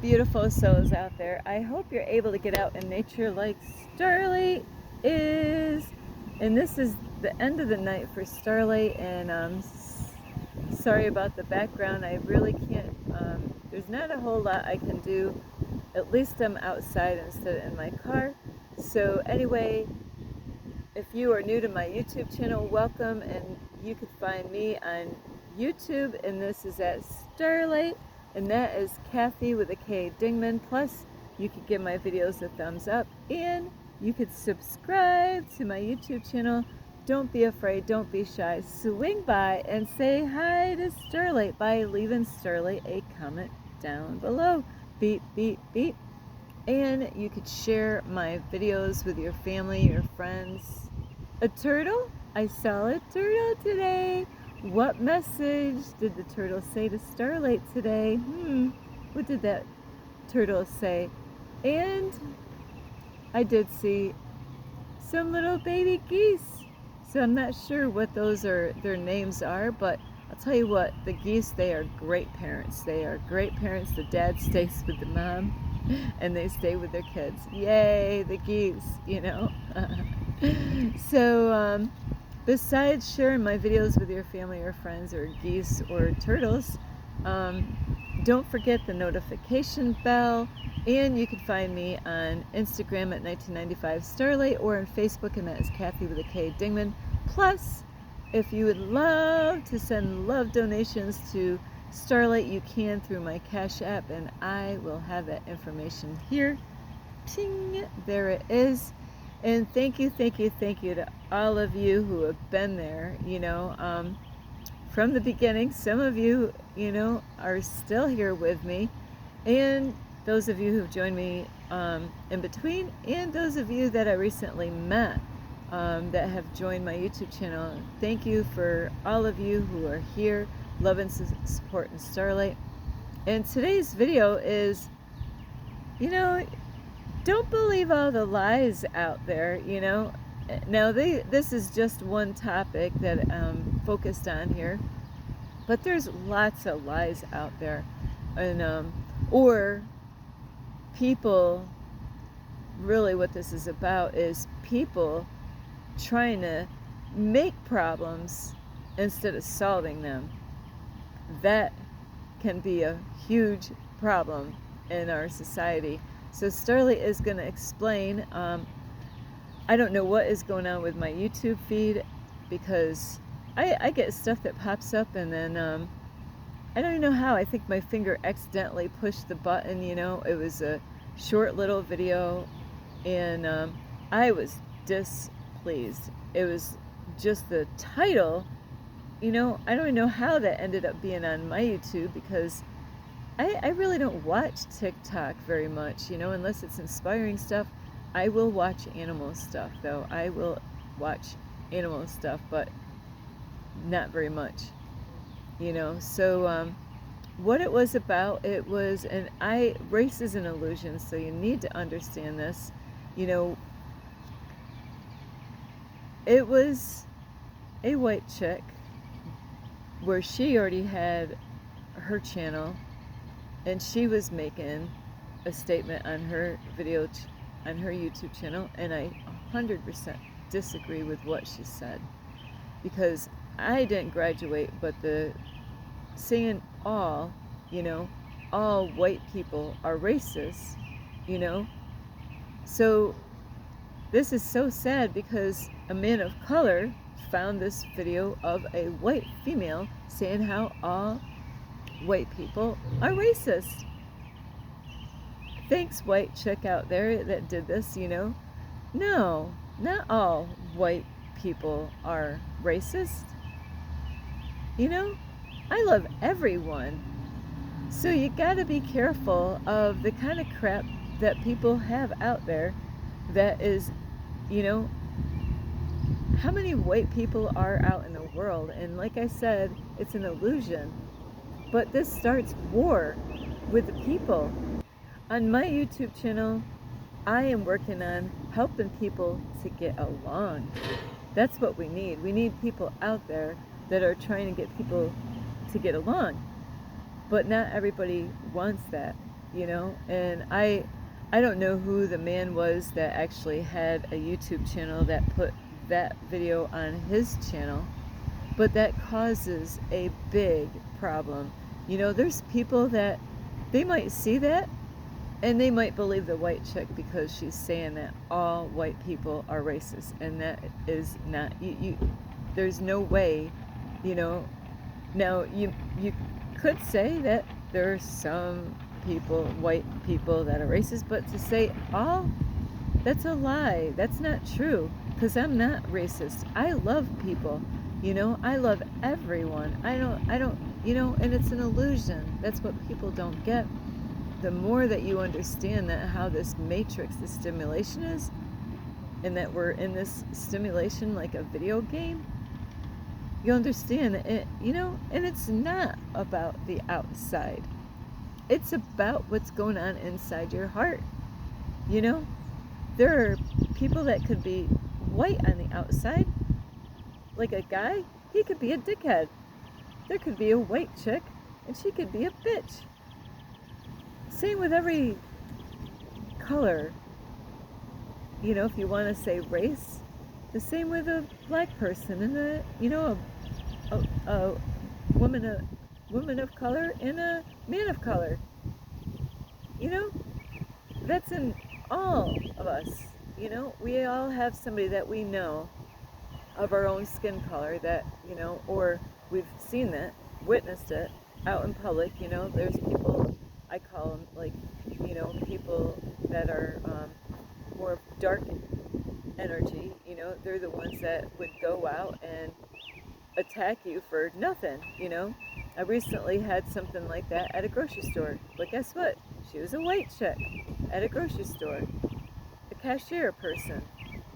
beautiful souls out there. I hope you're able to get out in nature like Starlight is. And this is the end of the night for Starlight, and sorry about the background. I really can't, there's not a whole lot I can do. At least I'm outside instead of in my car. So anyway, if you are new to my YouTube channel, welcome, and you can find me on YouTube, and this is at Starlight, and that is Kathy with a K Dingman. Plus, you could give my videos a thumbs up, and you could subscribe to my YouTube channel. Don't be afraid, don't be shy. Swing by and say hi to Starlight by leaving Starlight a comment down below. Beep, beep, beep. And you could share my videos with your family, your friends. A turtle? I saw a turtle today. What message did the turtle say to Starlight today? What did that turtle say? And I did see some little baby geese. So I'm not sure what their names are, but I'll tell you what, the geese, they are great parents. They are great parents. The dad stays with the mom, and they stay with their kids. Yay, the geese, you know. So besides sharing my videos with your family or friends or geese or turtles, don't forget the notification bell, and you can find me on Instagram at 1995 Starlight, or on Facebook, and that is Kathy with a K Dingman. Plus, if you would love to send love donations to Starlight, you can through my Cash App, and I will have that information here. Ting, there it is. And thank you to all of you who have been there, you know, from the beginning. Some of you, you know, are still here with me, and those of you who've joined me in between, and those of you that I recently met that have joined my YouTube channel. Thank you for all of you who are here, love and supporting Starlight. And today's video is, you know, don't believe all the lies out there, you know. Now, this is just one topic that I'm focused on here, but there's lots of lies out there, and or people, really what this is about is people trying to make problems instead of solving them. That can be a huge problem in our society. So Starlight is going to explain. I don't know what is going on with my YouTube feed, because I get stuff that pops up, and then I don't even know how. I think my finger accidentally pushed the button, you know. It was a short little video, and I was displeased. It was just the title, you know. I don't even know how that ended up being on my YouTube, because I really don't watch TikTok very much, you know, unless it's inspiring stuff. I will watch animal stuff, though. I will watch animal stuff, but not very much, you know. So what it was about, it was, and race is an illusion, so you need to understand this, you know. It was a white chick where she already had her channel, and she was making a statement on her video, on her YouTube channel, and I 100% disagree with what she said, because I didn't graduate, but saying all, you know, all white people are racist, you know. So this is so sad, because a man of color found this video of a white female saying how all white people are racist. Thanks, white chick out there that did this, you know. No, not all white people are racist. You know, I love everyone. So you gotta be careful of the kind of crap that people have out there that is, you know, how many white people are out in the world? And like I said, it's an illusion. But this starts war with the people. On my YouTube channel, I am working on helping people to get along. That's what we need. We need people out there that are trying to get people to get along. But not everybody wants that. you know. And I don't know who the man was that actually had a YouTube channel that put that video on his channel, but that causes a big problem. You know, there's people that they might see that and they might believe the white chick because she's saying that all white people are racist, and that is not, there's no way, you know. Now you could say that there are some people, white people, that are racist, but to say all, that's a lie. That's not true, because I'm not racist. I love people, you know. I love everyone. I don't, you know, and it's an illusion. That's what people don't get. The more that you understand that how this matrix, this stimulation is, and that we're in this stimulation like a video game, you understand it, you know. And it's not about the outside. It's about what's going on inside your heart, you know. There are people that could be white on the outside, like a guy, he could be a dickhead. There could be a white chick, and she could be a bitch. Same with every color. You know, if you want to say race, the same with a black person and a, you know, a woman of color and a man of color. You know, that's in all of us. You know, we all have somebody that we know of our own skin color that, you know, or we've seen that, witnessed it out in public. You know, there's people, I call them, like, you know, people that are more dark energy. You know, they're the ones that would go out and attack you for nothing, you know. I recently had something like that at a grocery store, but guess what? She was a white chick at a grocery store, a cashier person,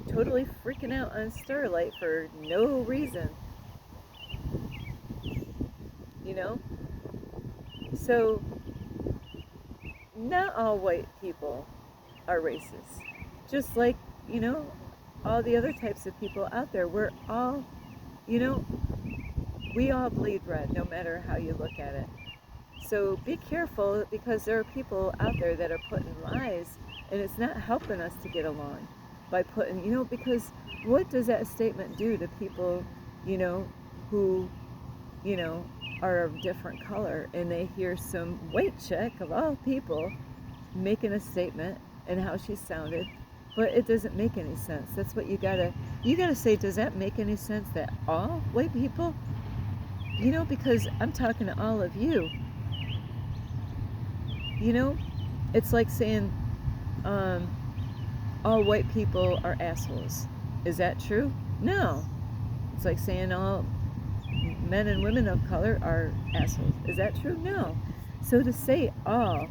totally freaking out on Starlight for no reason, you know. So not all white people are racist, just like, you know, all the other types of people out there. We're all, you know, we all bleed red, no matter how you look at it. So be careful, because there are people out there that are putting lies, and it's not helping us to get along by putting, you know, because what does that statement do to people, you know, who, you know, are of different color, and they hear some white chick of all people making a statement and how she sounded, but it doesn't make any sense. That's what you gotta say, does that make any sense that all white people, you know, because I'm talking to all of you. You know, it's like saying all white people are assholes. Is that true? No. It's like saying all men and women of color are assholes. Is that true? No. So to say all,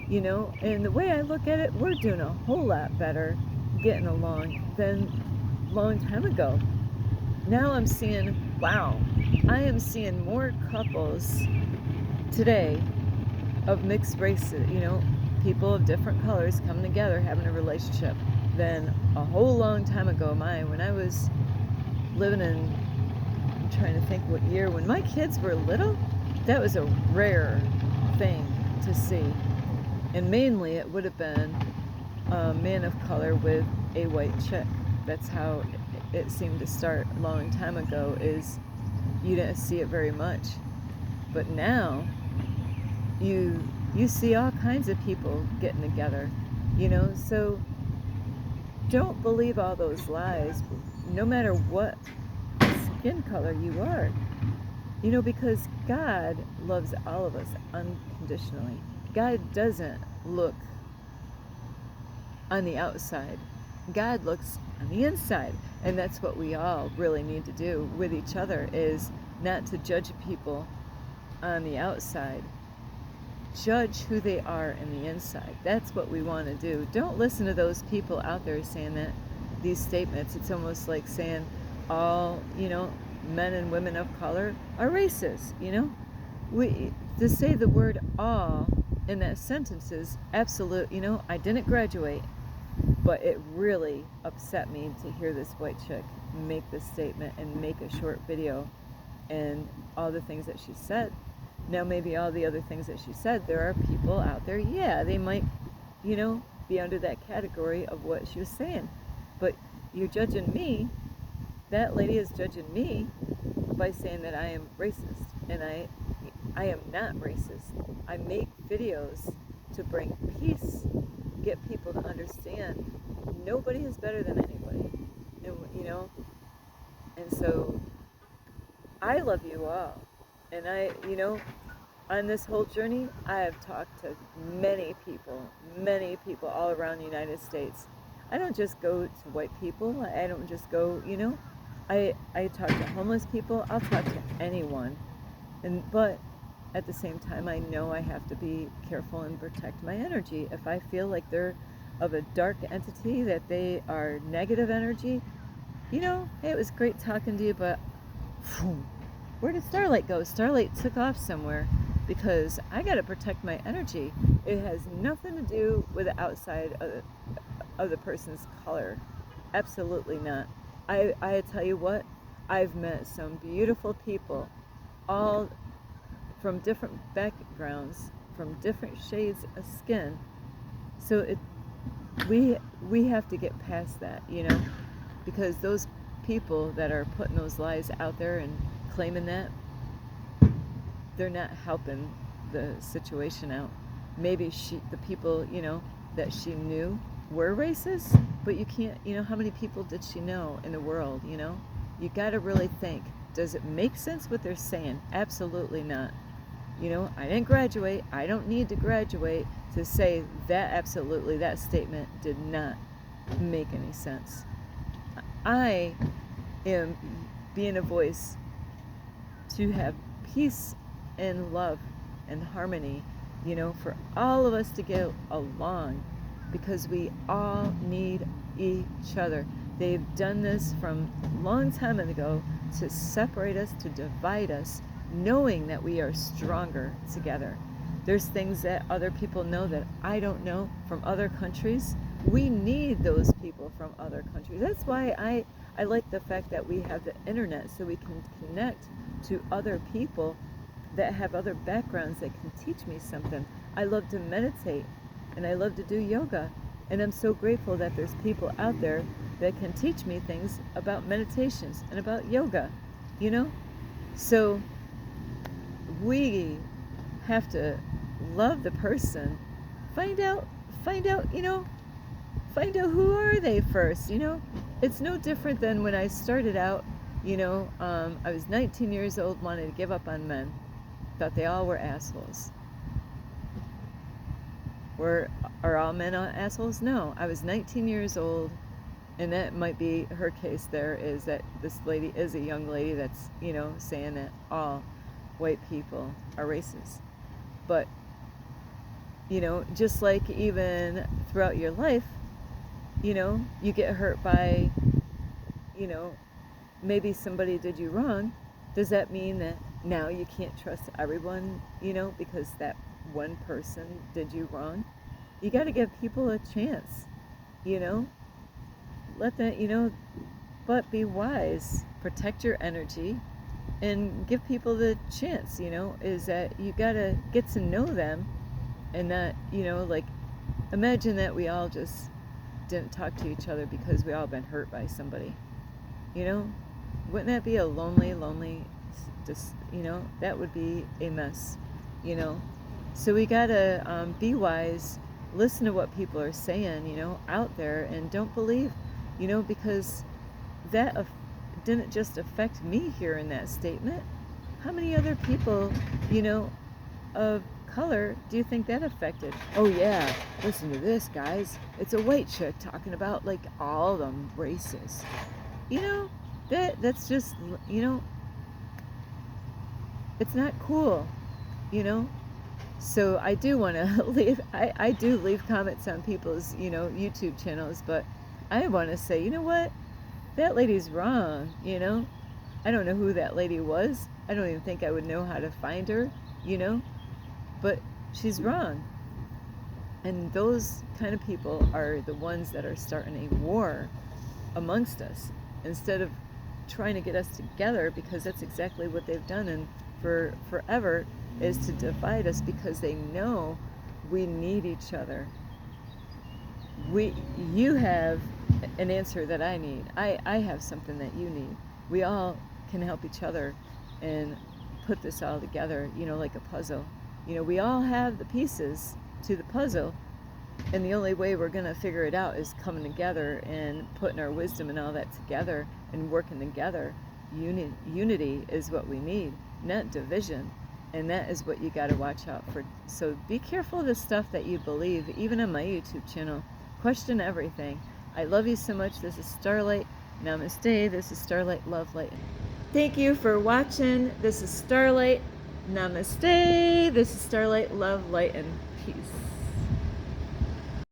you know, and the way I look at it, we're doing a whole lot better getting along than a long time ago. Now I'm seeing, wow, I am seeing more couples today of mixed races, you know, people of different colors coming together, having a relationship, than a whole long time ago. When I was living in, I'm trying to think what year, when my kids were little, that was a rare thing to see. And mainly it would have been a man of color with a white chick. That's how it seemed to start a long time ago, is you didn't see it very much. But now you see all kinds of people getting together, you know. So don't believe all those lies, no matter what skin color you are, you know, because God loves all of us unconditionally. God doesn't look on the outside. God looks on the inside. And that's what we all really need to do with each other, is not to judge people on the outside. Judge who they are in the inside. That's what we want to do. Don't listen to those people out there saying that, these statements. It's almost like saying all, you know, men and women of color are racist, you know. To say the word all in that sentence is absolute, you know. I didn't graduate, but it really upset me to hear this white chick make this statement and make a short video and all the things that she said. Now, maybe all the other things that she said, there are people out there, yeah, they might, be under that category of what she was saying. But you're judging me, that lady is judging me by saying that I am racist. And I am not racist. I make videos to bring peace, get people to understand nobody is better than anybody. And so I love you all. And on this whole journey, I have talked to many people all around the United States. I don't just go to white people. I don't just go, I talk to homeless people. I'll talk to anyone. But at the same time, I know I have to be careful and protect my energy. If I feel like they're of a dark entity, that they are negative energy, hey, it was great talking to you, but where did Starlight go? Starlight took off somewhere, because I got to protect my energy. It has nothing to do with the outside of the person's color. Absolutely not. I tell you what, I've met some beautiful people, all from different backgrounds, from different shades of skin. So we have to get past that, because those people that are putting those lies out there and claiming that, they're not helping the situation out. Maybe the people, that she knew were racist, but you can't, how many people did she know in the world, You got to really think, does it make sense what they're saying? Absolutely not. I didn't graduate. I don't need to graduate to say that absolutely that statement did not make any sense. I am being a voice to have peace and love and harmony, for all of us to get along, because we all need each other. They've done this from a long time ago to separate us, to divide us, knowing that we are stronger together. There's things that other people know that I don't know from other countries. We need those people from other countries. That's why I like the fact that we have the internet, so we can connect to other people that have other backgrounds that can teach me something. I love to meditate, and I love to do yoga, and I'm so grateful that there's people out there that can teach me things about meditations and about yoga, So we have to love the person, find out, find out who are they first, It's no different than when I started out, I was 19 years old, wanted to give up on men, thought they all were assholes. Are all men assholes? No. I was 19 years old, and that might be her case there, is that this lady is a young lady that's, saying that all white people are racist. But, just like even throughout your life, you get hurt by, maybe somebody did you wrong. Does that mean that now you can't trust everyone, because that one person did you wrong? You got to give people a chance, let that, but be wise, protect your energy, and give people the chance, is that you got to get to know them, and not, like, imagine that we all just didn't talk to each other because we all been hurt by somebody, wouldn't that be a lonely, just, that would be a mess, so we got to be wise, listen to what people are saying, out there, and don't believe, because that didn't just affect me here in that statement. How many other people, of color do you think that affected? Oh yeah, listen to this, guys. It's a white chick talking about, like, all them races. That's just, it's not cool, So I do want to leave, I do leave comments on people's, YouTube channels, but I want to say, you know what? That lady's wrong, I don't know who that lady was. I don't even think I would know how to find her, but she's wrong. And those kind of people are the ones that are starting a war amongst us, instead of trying to get us together, because that's exactly what they've done in for forever is to divide us, because they know we need each other. You have an answer that I need. I have something that you need. We all can help each other and put this all together, like a puzzle. We all have the pieces to the puzzle, and the only way we're going to figure it out is coming together and putting our wisdom and all that together and working together. Unity is what we need, not division. And that is what you got to watch out for. So be careful of the stuff that you believe, even on my YouTube channel. Question everything. I love you so much. This is Starlight. Namaste. This is Starlight Love Light. Thank you for watching. This is Starlight. Namaste. This is Starlight Love Light and Peace.